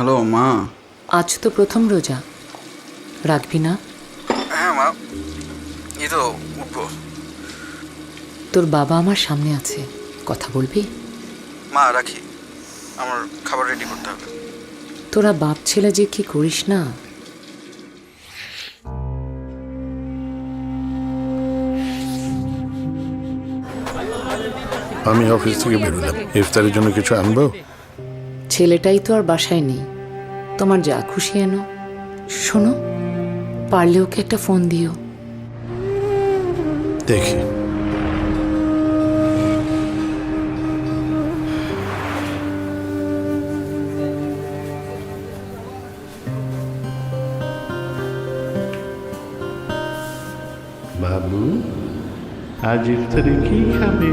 Hello মা। আজ তো প্রথম রোজা, রাখবি না? হ্যাঁ মা, এই তো উঠবো। তোর বাবা আমার সামনে আছে, কথা বলবি? মা রাখি, আমার খাবার রেডি করতে হবে। তোরা বাপ ছেলে যে কি করিস না। আমি অফিস থেকে বেরোলাম, ইফতারের জন্য কিছু আনবো? ছেলেটাই তো আর বাসায় নেই, তোমার যা খুশি এনো। শোনো, পারলে ওকে একটা ফোন দিও। দেখি। বাবু, আজ ইফতারে কি খাবে?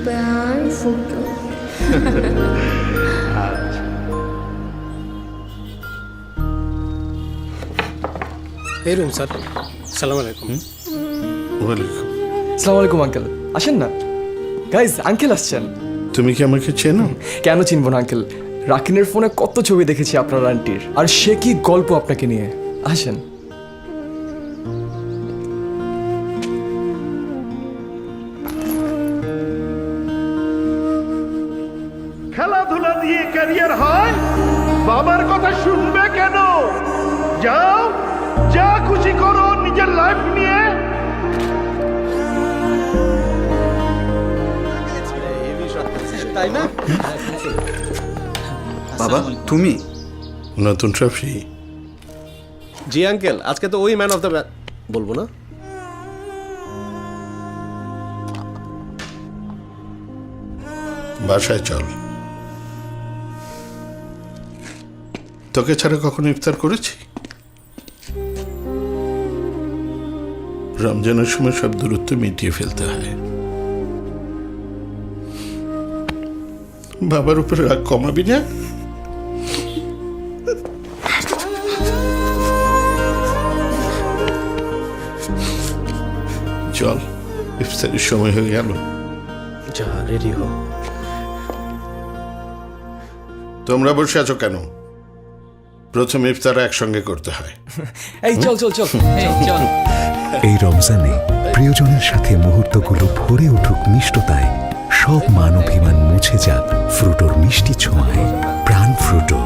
প্রাণ ফুটো। আচ্ছা। এই রুম স্যার। সালাম আলাইকুম। ওয়ালাইকুম। আসসালামু আলাইকুম আঙ্কেল, আসেন না। গাইজ, আঙ্কেল আসছেন। তুমি কি আমাকে চেনো? কেন চিনবো না আঙ্কেল, রাকিনের ফোনে কত ছবি দেখেছি আপনার আন্টির, আর সে কি গল্প আপনাকে নিয়ে। আসেন। খেলাধুলা দিয়ে ক্যারিয়ার হয়? বাবার কথা শুনবে কেন? যাও, যা খুশি করো নিজের লাইফ নিয়ে। বাবা তুমি? নতুন ট্রফি? জি আঙ্কেল, আজকে তো ওই ম্যান অফ দ্য বলবো না। বাসায় চল। তোকে ছাড়া কখনো ইফতার করেছি? রমজানের সময় সব দূরত্ব মিটিয়ে ফেলতে হয়। বাবার উপরে রাগ কমাবি না? চল, ইফতারের সময় হয়ে গেল। যা, রেডি হো। তোমরা বসে আছো কেন? প্রথম ইফতার একসঙ্গে করতে হয়। এই চল চল চল চল। এই রমজানে প্রিয়জনের সাথে মুহূর্তগুলো ভরে উঠুক মিষ্টতায়, সব মান অভিমান মুছে যাক ফ্রুটোর মিষ্টি ছোঁয়ায়। প্রাণ ফ্রুটো।